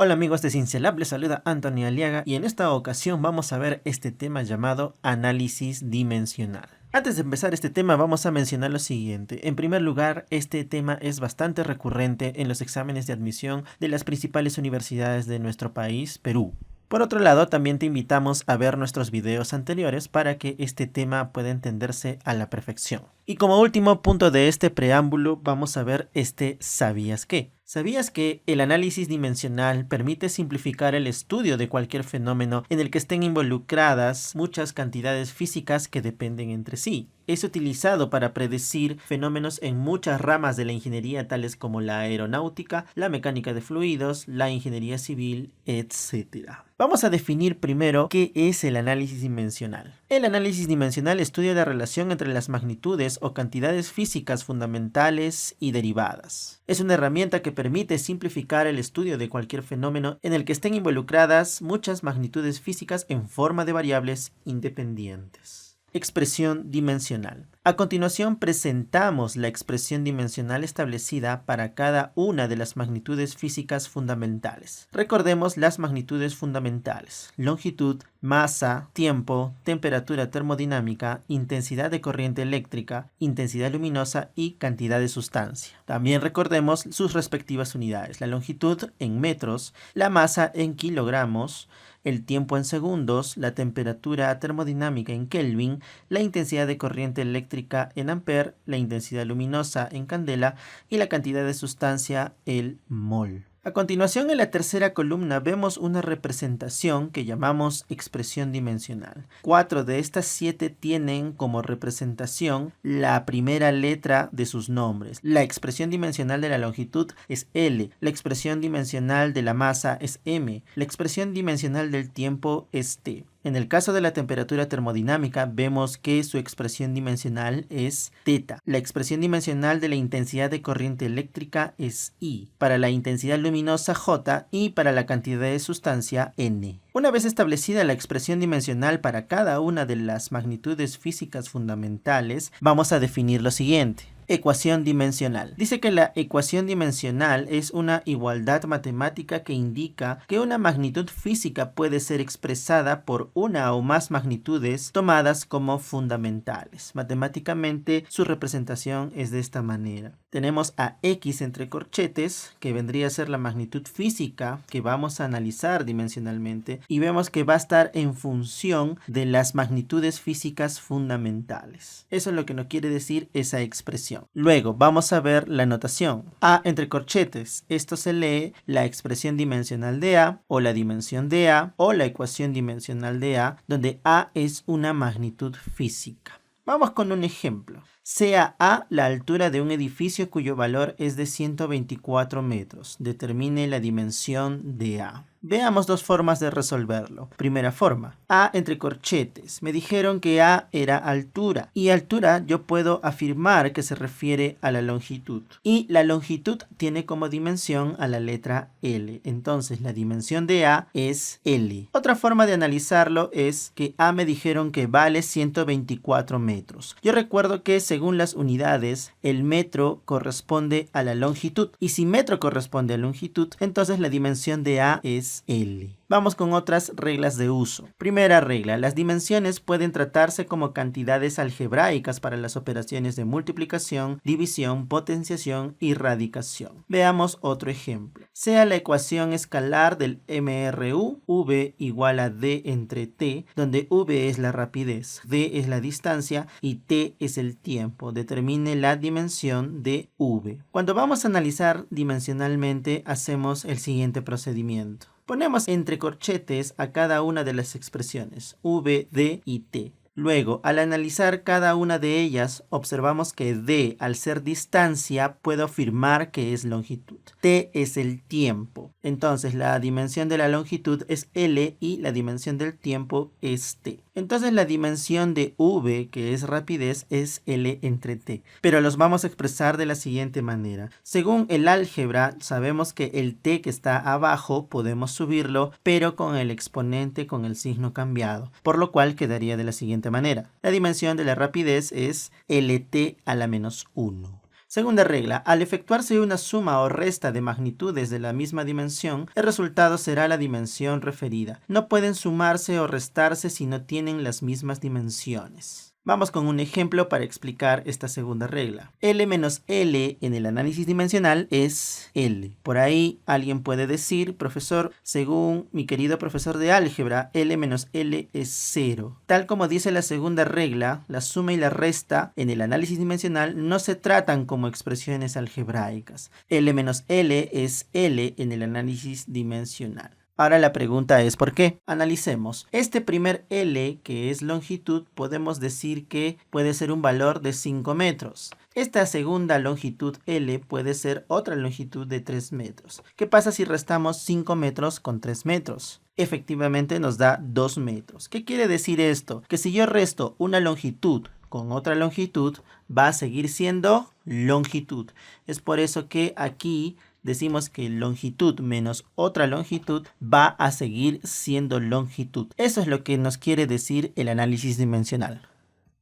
Hola amigos de Ciencialab, les saluda Anthony Aliaga y en esta ocasión vamos a ver este tema llamado análisis dimensional. Antes de empezar este tema vamos a mencionar lo siguiente. En primer lugar, este tema es bastante recurrente en los exámenes de admisión de las principales universidades de nuestro país, Perú. Por otro lado, también te invitamos a ver nuestros videos anteriores para que este tema pueda entenderse a la perfección. Y como último punto de este preámbulo, vamos a ver este ¿sabías qué? ¿Sabías que el análisis dimensional permite simplificar el estudio de cualquier fenómeno en el que estén involucradas muchas cantidades físicas que dependen entre sí? Es utilizado para predecir fenómenos en muchas ramas de la ingeniería, tales como la aeronáutica, la mecánica de fluidos, la ingeniería civil, etc. Vamos a definir primero qué es el análisis dimensional. El análisis dimensional estudia la relación entre las magnitudes o cantidades físicas fundamentales y derivadas. Es una herramienta que permite simplificar el estudio de cualquier fenómeno en el que estén involucradas muchas magnitudes físicas en forma de variables independientes. Expresión dimensional. A continuación presentamos la expresión dimensional establecida para cada una de las magnitudes físicas fundamentales. Recordemos las magnitudes fundamentales: longitud, masa, tiempo, temperatura termodinámica, intensidad de corriente eléctrica, intensidad luminosa y cantidad de sustancia. También recordemos sus respectivas unidades: la longitud en metros, la masa en kilogramos, el tiempo en segundos, la temperatura termodinámica en Kelvin, la intensidad de corriente eléctrica en ampere, la intensidad luminosa en candela y la cantidad de sustancia, el mol. A continuación, en la tercera columna vemos una representación que llamamos expresión dimensional. 4 de estas 7 tienen como representación la primera letra de sus nombres. La expresión dimensional de la longitud es L, la expresión dimensional de la masa es M, la expresión dimensional del tiempo es T. En el caso de la temperatura termodinámica, vemos que su expresión dimensional es θ. La expresión dimensional de la intensidad de corriente eléctrica es I. Para la intensidad luminosa, J. Y para la cantidad de sustancia, N. Una vez establecida la expresión dimensional para cada una de las magnitudes físicas fundamentales, vamos a definir lo siguiente. Ecuación dimensional. Dice que la ecuación dimensional es una igualdad matemática que indica que una magnitud física puede ser expresada por una o más magnitudes tomadas como fundamentales. Matemáticamente, su representación es de esta manera. Tenemos a X entre corchetes, que vendría a ser la magnitud física que vamos a analizar dimensionalmente, y vemos que va a estar en función de las magnitudes físicas fundamentales. Eso es lo que nos quiere decir esa expresión. Luego vamos a ver la notación. A entre corchetes. Esto se lee la expresión dimensional de A, o la dimensión de A, o la ecuación dimensional de A, donde A es una magnitud física. Vamos con un ejemplo. Sea A la altura de un edificio cuyo valor es de 124 metros. Determine la dimensión de A. Veamos dos formas de resolverlo. Primera forma, A entre corchetes. Me dijeron que A era altura, y altura yo puedo afirmar que se refiere a la longitud. Y la longitud tiene como dimensión a la letra L. Entonces la dimensión de A es L. Otra forma de analizarlo es que A me dijeron que vale 124 metros. Yo recuerdo que según las unidades, el metro corresponde a la longitud. Y si metro corresponde a longitud, entonces la dimensión de A es L. Vamos con otras reglas de uso. Primera regla: las dimensiones pueden tratarse como cantidades algebraicas para las operaciones de multiplicación, división, potenciación y radicación. Veamos otro ejemplo. Sea la ecuación escalar del MRU, V igual a D entre T, donde V es la rapidez, D es la distancia y T es el tiempo. Determine la dimensión de V. Cuando vamos a analizar dimensionalmente, hacemos el siguiente procedimiento. Ponemos entre corchetes a cada una de las expresiones, V, D y T. Luego, al analizar cada una de ellas, observamos que D, al ser distancia, puedo afirmar que es longitud. T es el tiempo. Entonces, la dimensión de la longitud es L y la dimensión del tiempo es T. Entonces, la dimensión de V, que es rapidez, es L entre T. Pero los vamos a expresar de la siguiente manera. Según el álgebra, sabemos que el T que está abajo podemos subirlo, pero con el exponente con el signo cambiado, por lo cual quedaría de la siguiente manera. La dimensión de la rapidez es LT a la menos 1. Segunda regla, al efectuarse una suma o resta de magnitudes de la misma dimensión, el resultado será la dimensión referida. No pueden sumarse o restarse si no tienen las mismas dimensiones. Vamos con un ejemplo para explicar esta segunda regla. L menos L en el análisis dimensional es L. Por ahí alguien puede decir, profesor, según mi querido profesor de álgebra, L menos L es 0. Tal como dice la segunda regla, la suma y la resta en el análisis dimensional no se tratan como expresiones algebraicas. L menos L es L en el análisis dimensional. Ahora la pregunta es ¿por qué? Analicemos. Este primer L, que es longitud, podemos decir que puede ser un valor de 5 metros. Esta segunda longitud L puede ser otra longitud de 3 metros. ¿Qué pasa si restamos 5 metros con 3 metros? Efectivamente nos da 2 metros. ¿Qué quiere decir esto? Que si yo resto una longitud con otra longitud, va a seguir siendo longitud. Es por eso que aquí decimos que longitud menos otra longitud va a seguir siendo longitud. Eso es lo que nos quiere decir el análisis dimensional.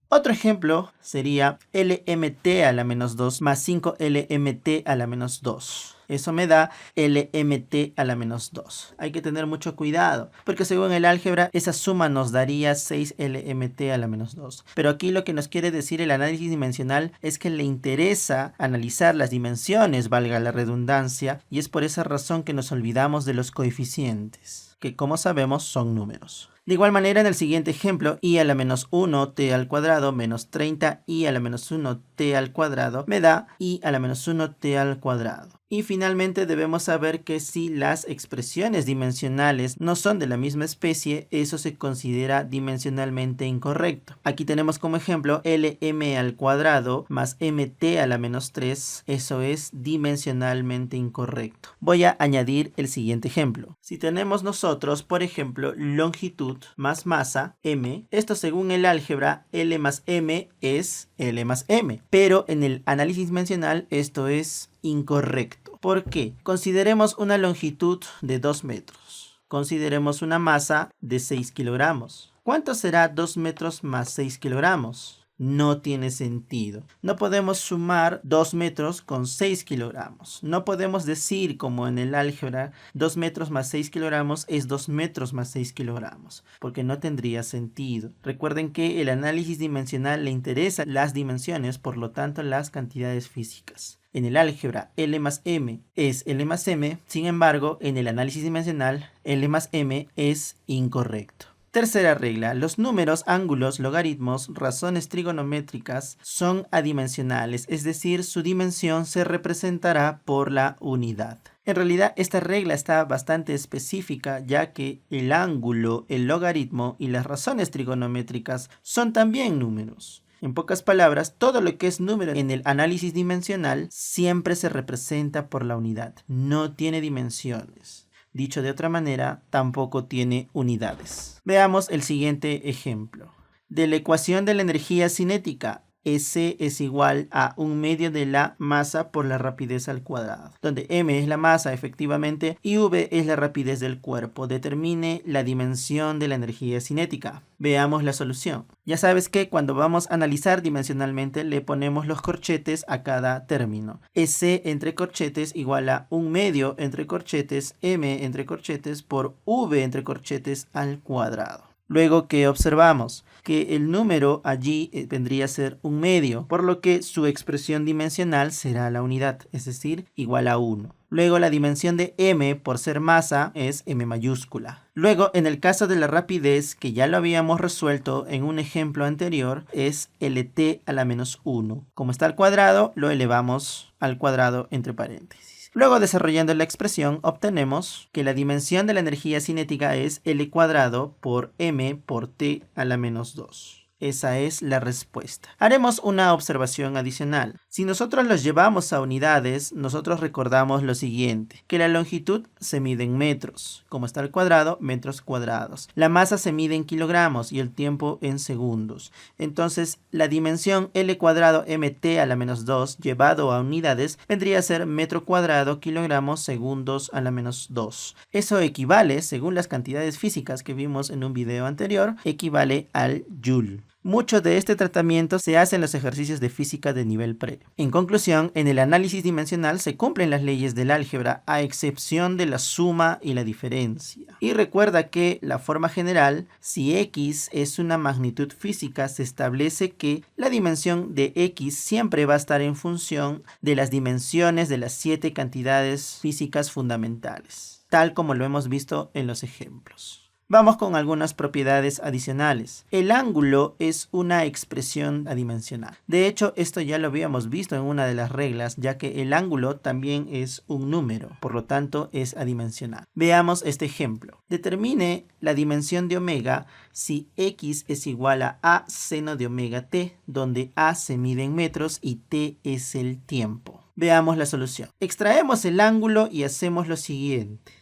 Otro ejemplo sería LMT a la menos 2 más 5LMT a la menos 2. Eso me da LMT a la menos 2. Hay que tener mucho cuidado, porque según el álgebra, esa suma nos daría 6LMT a la menos 2. Pero aquí lo que nos quiere decir el análisis dimensional es que le interesa analizar las dimensiones, valga la redundancia, y es por esa razón que nos olvidamos de los coeficientes, que como sabemos son números. De igual manera, en el siguiente ejemplo, i a la menos 1 t al cuadrado menos 30 i a la menos 1 t al cuadrado me da i a la menos 1 t al cuadrado. Y finalmente debemos saber que si las expresiones dimensionales no son de la misma especie, eso se considera dimensionalmente incorrecto. Aquí tenemos como ejemplo LM al cuadrado más MT a la menos 3. Eso es dimensionalmente incorrecto. Voy a añadir el siguiente ejemplo. Si tenemos nosotros, por ejemplo, longitud más masa, M, esto según el álgebra, L más M es L más M. Pero en el análisis dimensional esto es incorrecto. ¿Por qué? Consideremos una longitud de 2 metros. Consideremos una masa de 6 kilogramos. ¿Cuánto será 2 metros más 6 kilogramos? No tiene sentido. No podemos sumar 2 metros con 6 kilogramos. No podemos decir, como en el álgebra, 2 metros más 6 kilogramos es 2 metros más 6 kilogramos, porque no tendría sentido. Recuerden que el análisis dimensional le interesa las dimensiones, por lo tanto las cantidades físicas. En el álgebra, L más M es L más M, sin embargo, en el análisis dimensional, L más M es incorrecto. Tercera regla, los números, ángulos, logaritmos, razones trigonométricas son adimensionales, es decir, su dimensión se representará por la unidad. En realidad, esta regla está bastante específica, ya que el ángulo, el logaritmo y las razones trigonométricas son también números. En pocas palabras, todo lo que es número en el análisis dimensional siempre se representa por la unidad, no tiene dimensiones. Dicho de otra manera, tampoco tiene unidades. Veamos el siguiente ejemplo. De la ecuación de la energía cinética, S es igual a 1/2 de la masa por la rapidez al cuadrado, donde m es la masa efectivamente y v es la rapidez del cuerpo. Determine la dimensión de la energía cinética. Veamos la solución. Ya sabes que cuando vamos a analizar dimensionalmente le ponemos los corchetes a cada término. S entre corchetes igual a 1/2 entre corchetes m entre corchetes por v entre corchetes al cuadrado. Luego, ¿qué observamos? Que el número allí vendría a ser 1/2, por lo que su expresión dimensional será la unidad, es decir, igual a 1. Luego, la dimensión de m por ser masa es m mayúscula. Luego, en el caso de la rapidez, que ya lo habíamos resuelto en un ejemplo anterior, es lt a la menos 1. Como está al cuadrado, lo elevamos al cuadrado entre paréntesis. Luego, desarrollando la expresión, obtenemos que la dimensión de la energía cinética es L cuadrado por m por t a la menos 2. Esa es la respuesta. Haremos una observación adicional. Si nosotros los llevamos a unidades, nosotros recordamos lo siguiente, que la longitud se mide en metros, como está al cuadrado, metros cuadrados. La masa se mide en kilogramos y el tiempo en segundos. Entonces, la dimensión L cuadrado mt a la menos 2 llevado a unidades vendría a ser metro cuadrado, kilogramos, segundos a la menos 2. Eso equivale, según las cantidades físicas que vimos en un video anterior, equivale al joule. Mucho de este tratamiento se hace en los ejercicios de física de nivel previo. En conclusión, en el análisis dimensional se cumplen las leyes del álgebra a excepción de la suma y la diferencia. Y recuerda que la forma general, si x es una magnitud física, se establece que la dimensión de x siempre va a estar en función de las dimensiones de las 7 cantidades físicas fundamentales, tal como lo hemos visto en los ejemplos. Vamos con algunas propiedades adicionales. El ángulo es una expresión adimensional. De hecho, esto ya lo habíamos visto en una de las reglas, ya que el ángulo también es un número, por lo tanto es adimensional. Veamos este ejemplo. Determine la dimensión de omega si x es igual a seno de omega t, donde a se mide en metros y t es el tiempo. Veamos la solución. Extraemos el ángulo y hacemos lo siguiente.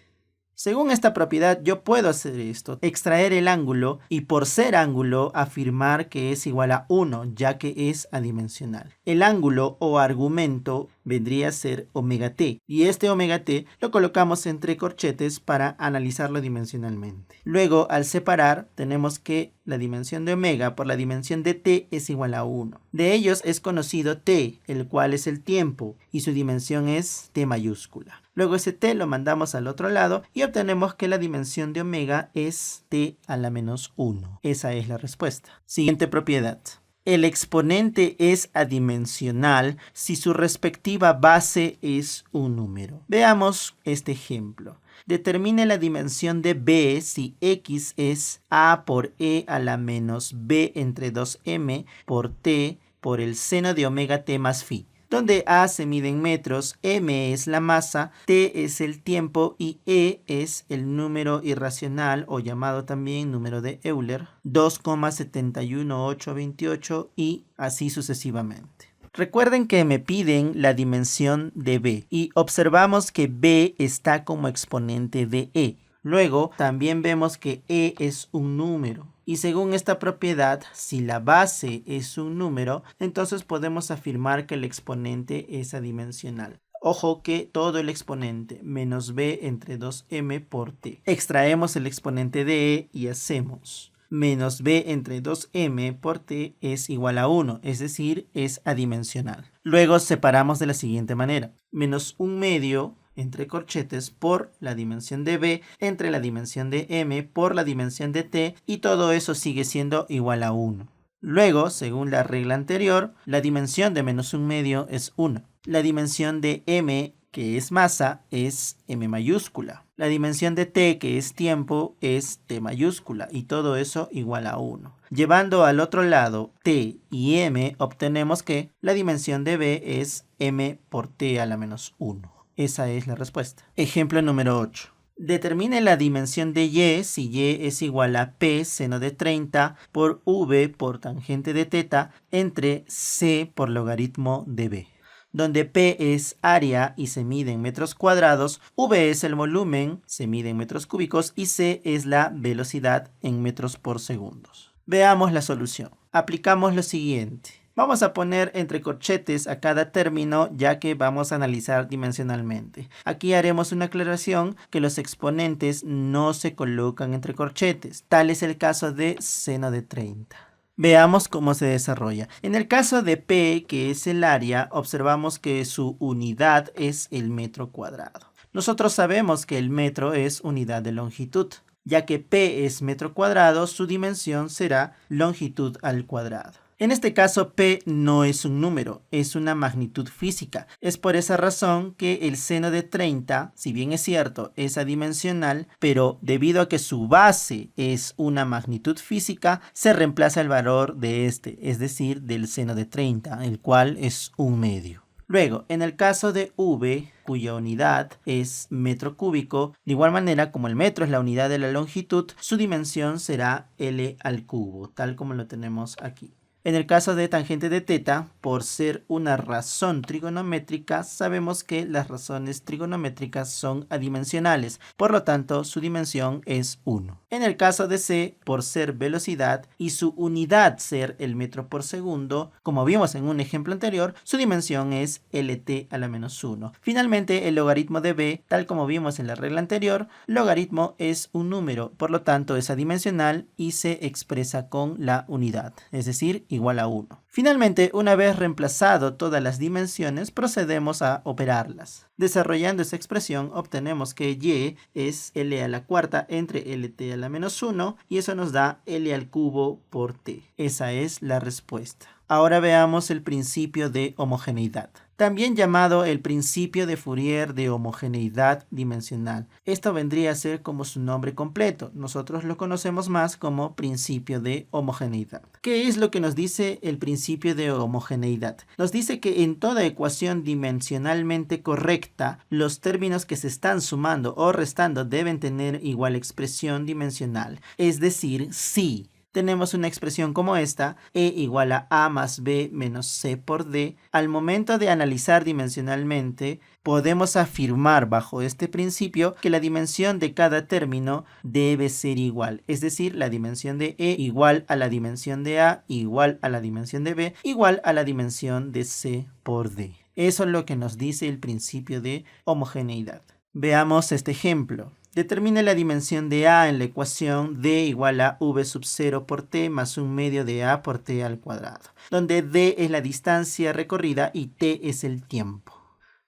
Según esta propiedad, yo puedo hacer esto, extraer el ángulo y por ser ángulo afirmar que es igual a 1, ya que es adimensional. El ángulo o argumento vendría a ser omega t y este omega t lo colocamos entre corchetes para analizarlo dimensionalmente. Luego, al separar, tenemos que la dimensión de omega por la dimensión de t es igual a 1. De ellos es conocido t, el cual es el tiempo, y su dimensión es t mayúscula. Luego ese t lo mandamos al otro lado y obtenemos que la dimensión de omega es t a la menos 1. Esa es la respuesta. Siguiente propiedad. El exponente es adimensional si su respectiva base es un número. Veamos este ejemplo. Determine la dimensión de b si x es a por e a la menos b entre 2m por t por el seno de omega t más phi, donde a se mide en metros, m es la masa, t es el tiempo y e es el número irracional o llamado también número de Euler, 2,71828 y así sucesivamente. Recuerden que me piden la dimensión de b y observamos que b está como exponente de e. Luego también vemos que e es un número. Y según esta propiedad, si la base es un número, entonces podemos afirmar que el exponente es adimensional. Ojo que todo el exponente menos b entre 2m por t. Extraemos el exponente de e y hacemos menos b entre 2m por t es igual a 1, es decir, es adimensional. Luego separamos de la siguiente manera. Menos 1/2 entre corchetes por la dimensión de b entre la dimensión de m por la dimensión de t y todo eso sigue siendo igual a 1. Luego, según la regla anterior, la dimensión de menos 1/2 es 1. La dimensión de m, que es masa, es m mayúscula. La dimensión de t, que es tiempo, es t mayúscula y todo eso igual a 1. Llevando al otro lado t y m, obtenemos que la dimensión de b es m por t a la menos 1. Esa es la respuesta. Ejemplo número 8. Determine la dimensión de y si y es igual a p seno de 30 por v por tangente de θ entre c por logaritmo de b, donde p es área y se mide en metros cuadrados, v es el volumen, se mide en metros cúbicos y c es la velocidad en metros por segundos. Veamos la solución. Aplicamos lo siguiente. Vamos a poner entre corchetes a cada término ya que vamos a analizar dimensionalmente. Aquí haremos una aclaración que los exponentes no se colocan entre corchetes. Tal es el caso de seno de 30. Veamos cómo se desarrolla. En el caso de P, que es el área, observamos que su unidad es el metro cuadrado. Nosotros sabemos que el metro es unidad de longitud. Ya que P es metro cuadrado, su dimensión será longitud al cuadrado. En este caso, P no es un número, es una magnitud física. Es por esa razón que el seno de 30, si bien es cierto, es adimensional, pero debido a que su base es una magnitud física, se reemplaza el valor de este, es decir, del seno de 30, el cual es 1/2. Luego, en el caso de V, cuya unidad es metro cúbico, de igual manera como el metro es la unidad de la longitud, su dimensión será L al cubo, tal como lo tenemos aquí. En el caso de tangente de teta, por ser una razón trigonométrica, sabemos que las razones trigonométricas son adimensionales, por lo tanto su dimensión es 1. En el caso de c, por ser velocidad y su unidad ser el metro por segundo, como vimos en un ejemplo anterior, su dimensión es lt a la menos 1. Finalmente, el logaritmo de b, tal como vimos en la regla anterior, logaritmo es un número, por lo tanto es adimensional y se expresa con la unidad, es decir, igual a 1. Finalmente, una vez reemplazado todas las dimensiones, procedemos a operarlas. Desarrollando esa expresión, obtenemos que y es L a la cuarta entre LT a la menos 1 y eso nos da L al cubo por T. Esa es la respuesta. Ahora veamos el principio de homogeneidad, también llamado el principio de Fourier de homogeneidad dimensional. Esto vendría a ser como su nombre completo. Nosotros lo conocemos más como principio de homogeneidad. ¿Qué es lo que nos dice el principio de homogeneidad? Nos dice que en toda ecuación dimensionalmente correcta, los términos que se están sumando o restando deben tener igual expresión dimensional. Es decir, si tenemos una expresión como esta, e igual a más b menos c por d. Al momento de analizar dimensionalmente, podemos afirmar bajo este principio que la dimensión de cada término debe ser igual. Es decir, la dimensión de e igual a la dimensión de a, igual a la dimensión de b, igual a la dimensión de c por d. Eso es lo que nos dice el principio de homogeneidad. Veamos este ejemplo. Determine la dimensión de a en la ecuación d igual a v sub 0 por t más un medio de a por t al cuadrado, donde d es la distancia recorrida y t es el tiempo.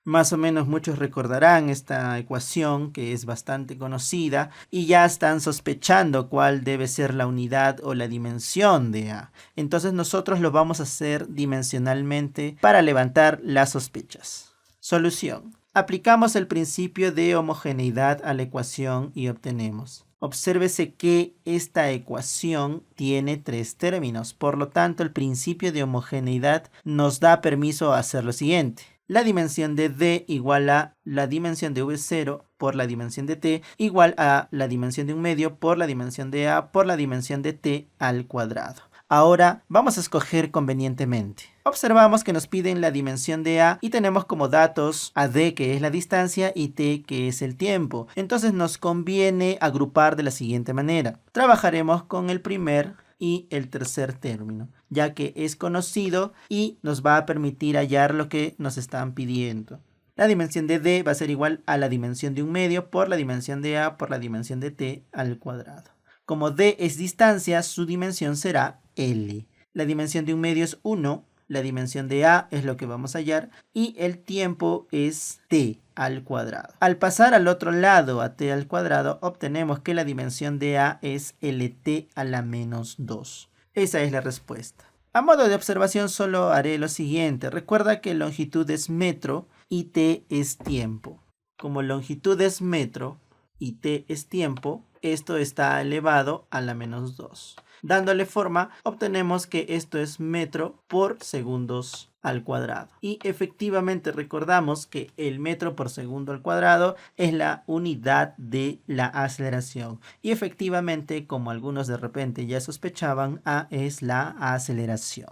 Más o menos muchos recordarán esta ecuación que es bastante conocida y ya están sospechando cuál debe ser la unidad o la dimensión de a. Entonces nosotros lo vamos a hacer dimensionalmente para levantar las sospechas. Solución. Aplicamos el principio de homogeneidad a la ecuación y obtenemos. Obsérvese que esta ecuación tiene 3 términos, por lo tanto el principio de homogeneidad nos da permiso a hacer lo siguiente. La dimensión de d igual a la dimensión de v0 por la dimensión de t igual a la dimensión de un medio por la dimensión de a por la dimensión de t al cuadrado. Ahora vamos a escoger convenientemente. Observamos que nos piden la dimensión de a y tenemos como datos a d, que es la distancia, y t, que es el tiempo. Entonces nos conviene agrupar de la siguiente manera. Trabajaremos con el primer y el tercer término, ya que es conocido y nos va a permitir hallar lo que nos están pidiendo. La dimensión de d va a ser igual a la dimensión de un medio por la dimensión de a por la dimensión de t al cuadrado. Como d es distancia, su dimensión será L. La dimensión de un medio es 1, la dimensión de a es lo que vamos a hallar y el tiempo es t al cuadrado. Al pasar al otro lado a t al cuadrado, obtenemos que la dimensión de a es lt a la menos 2. Esa es la respuesta. A modo de observación solo haré lo siguiente. Recuerda que longitud es metro y t es tiempo. Como longitud es metro y t es tiempo, esto está elevado a la menos 2. Dándole forma, obtenemos que esto es metro por segundos al cuadrado. Y efectivamente recordamos que el metro por segundo al cuadrado es la unidad de la aceleración. Y efectivamente, como algunos de repente ya sospechaban, a es la aceleración.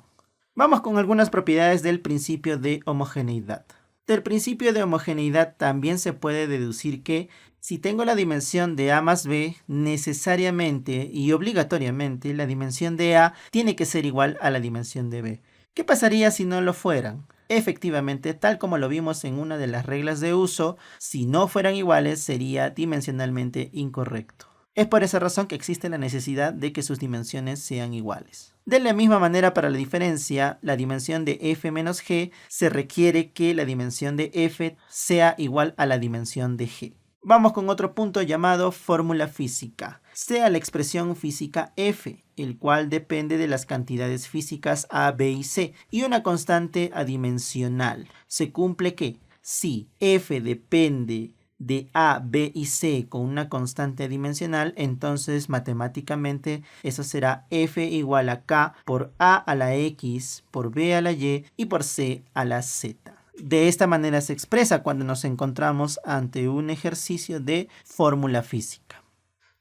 Vamos con algunas propiedades del principio de homogeneidad. Del principio de homogeneidad también se puede deducir que si tengo la dimensión de a más b, necesariamente y obligatoriamente la dimensión de a tiene que ser igual a la dimensión de b. ¿Qué pasaría si no lo fueran? Efectivamente, tal como lo vimos en una de las reglas de uso, si no fueran iguales sería dimensionalmente incorrecto. Es por esa razón que existe la necesidad de que sus dimensiones sean iguales. De la misma manera, para la diferencia, la dimensión de f menos g, se requiere que la dimensión de f sea igual a la dimensión de g. Vamos con otro punto llamado fórmula física. Sea la expresión física f, el cual depende de las cantidades físicas a, b y c, y una constante adimensional. Se cumple que si f depende de a, b y c con una constante adimensional, entonces matemáticamente eso será f igual a k por a a la x, por b a la y y por c a la z. De esta manera se expresa cuando nos encontramos ante un ejercicio de fórmula física.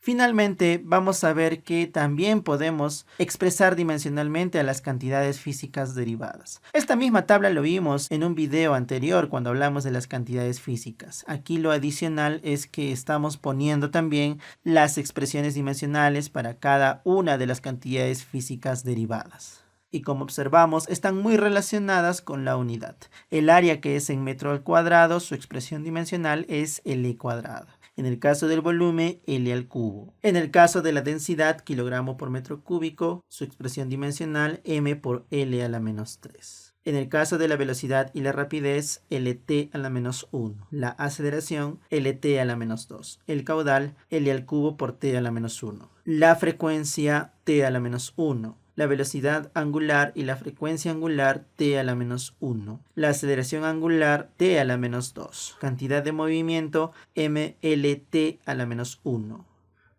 Finalmente, vamos a ver que también podemos expresar dimensionalmente a las cantidades físicas derivadas. Esta misma tabla lo vimos en un video anterior cuando hablamos de las cantidades físicas. Aquí lo adicional es que estamos poniendo también las expresiones dimensionales para cada una de las cantidades físicas derivadas. Y como observamos, están muy relacionadas con la unidad. El área, que es en metro al cuadrado, su expresión dimensional es L cuadrado. En el caso del volumen, L al cubo. En el caso de la densidad, kilogramo por metro cúbico, su expresión dimensional, M por L a la menos 3. En el caso de la velocidad y la rapidez, LT a la menos 1. La aceleración, LT a la menos 2. El caudal, L al cubo por T a la menos 1. La frecuencia, T a la menos 1. La velocidad angular y la frecuencia angular, T a la menos 1. La aceleración angular, T a la menos 2. Cantidad de movimiento, MLT a la menos 1.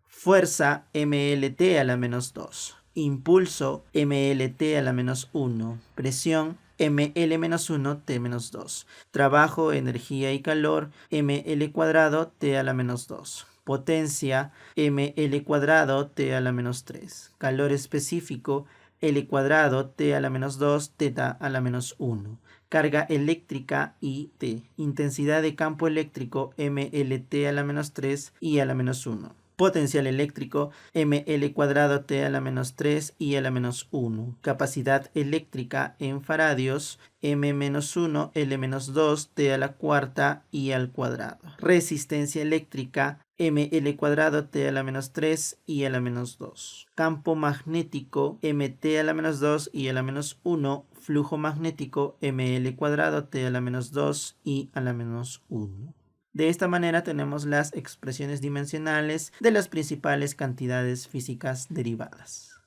Fuerza, MLT a la menos 2. Impulso, MLT a la menos 1. Presión, ML-1, T-2. Trabajo, energía y calor, ML cuadrado, T a la menos 2. Potencia, ml cuadrado, T a la menos 3. Calor específico, L cuadrado, T a la menos 2, teta a la menos 1. Carga eléctrica, IT. Intensidad de campo eléctrico, MLT a la menos 3, I a la menos 1. Potencial eléctrico, ml cuadrado, T a la menos 3, I a la menos 1. Capacidad eléctrica en faradios, M-1, L-2, T a la cuarta, I al cuadrado. Resistencia eléctrica, ml cuadrado, T a la menos 3, I a la menos 2. Campo magnético, mt a la menos 2, I a la menos 1. Flujo magnético, ml cuadrado, T a la menos 2, I a la menos 1. De esta manera tenemos las expresiones dimensionales de las principales cantidades físicas derivadas.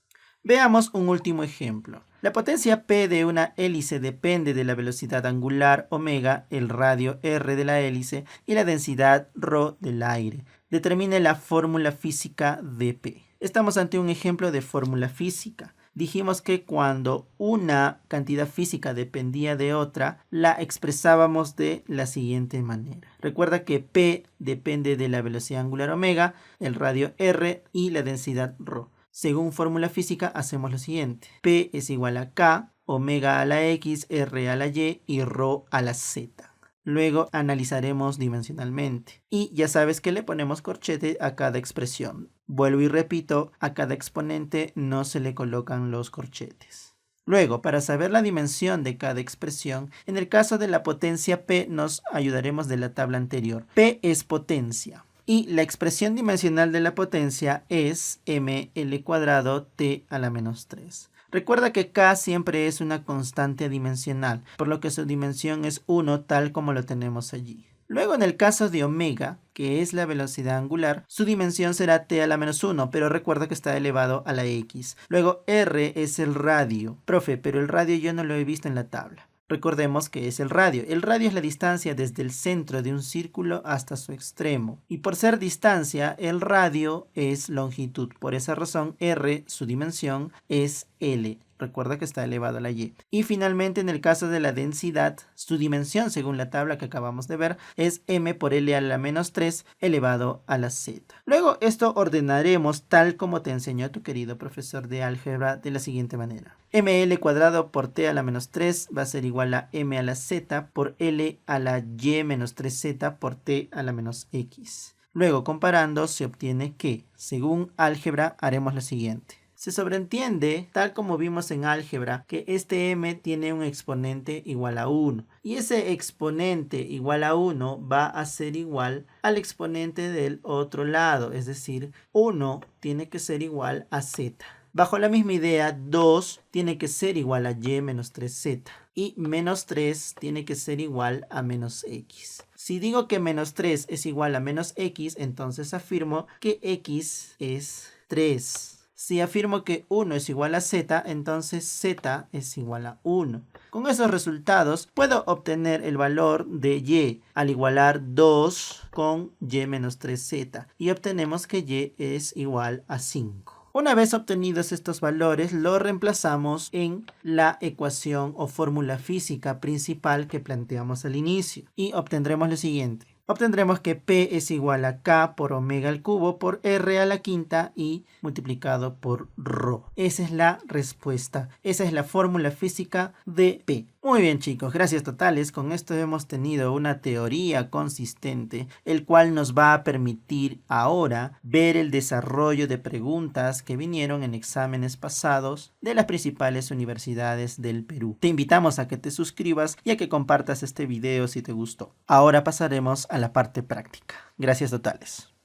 Veamos un último ejemplo. La potencia P de una hélice depende de la velocidad angular omega, el radio R de la hélice y la densidad ρ del aire. Determine la fórmula física de P. Estamos ante un ejemplo de fórmula física. Dijimos que cuando una cantidad física dependía de otra, la expresábamos de la siguiente manera. Recuerda que P depende de la velocidad angular omega, el radio R y la densidad ρ. Según fórmula física hacemos lo siguiente. P es igual a K, omega a la X, R a la Y y ρ a la Z. Luego analizaremos dimensionalmente. Y ya sabes que le ponemos corchete a cada expresión. Vuelvo y repito, a cada exponente no se le colocan los corchetes. Luego, para saber la dimensión de cada expresión, en el caso de la potencia P nos ayudaremos de la tabla anterior. P es potencia. Y la expresión dimensional de la potencia es ml cuadrado T a la menos 3. Recuerda que K siempre es una constante dimensional, por lo que su dimensión es 1 tal como lo tenemos allí. Luego en el caso de omega, que es la velocidad angular, su dimensión será T a la menos 1, pero recuerda que está elevado a la X. Luego R es el radio. Profe, pero el radio yo no lo he visto en la tabla. Recordemos que es el radio. El radio es la distancia desde el centro de un círculo hasta su extremo. Y por ser distancia, el radio es longitud. Por esa razón, R, su dimensión, es L. Recuerda que está elevado a la Y. Y finalmente, en el caso de la densidad, su dimensión, según la tabla que acabamos de ver, es M por L a la menos 3 elevado a la Z. Luego, esto ordenaremos tal como te enseñó tu querido profesor de álgebra de la siguiente manera. ML cuadrado por T a la menos 3 va a ser igual a M a la Z por L a la Y menos 3Z por T a la menos X. Luego, comparando, se obtiene que, según álgebra, haremos lo siguiente. Se sobreentiende, tal como vimos en álgebra, que este m tiene un exponente igual a 1. Y ese exponente igual a 1 va a ser igual al exponente del otro lado. Es decir, 1 tiene que ser igual a z. Bajo la misma idea, 2 tiene que ser igual a y menos 3z. Y menos 3 tiene que ser igual a menos x. Si digo que menos 3 es igual a menos x, entonces afirmo que x es 3. Si afirmo que 1 es igual a z, entonces z es igual a 1. Con esos resultados puedo obtener el valor de y al igualar 2 con y menos 3z y obtenemos que y es igual a 5. Una vez obtenidos estos valores, lo reemplazamos en la ecuación o fórmula física principal que planteamos al inicio y obtendremos lo siguiente. obtendremos que P es igual a K por omega al cubo por R a la quinta y multiplicado por ρ. Esa es la respuesta. Esa es la fórmula física de P. Muy bien, chicos, gracias totales. Con esto hemos tenido una teoría consistente, el cual nos va a permitir ahora ver el desarrollo de preguntas que vinieron en exámenes pasados de las principales universidades del Perú. Te invitamos a que te suscribas y a que compartas este video si te gustó. Ahora pasaremos a la parte práctica. Gracias totales.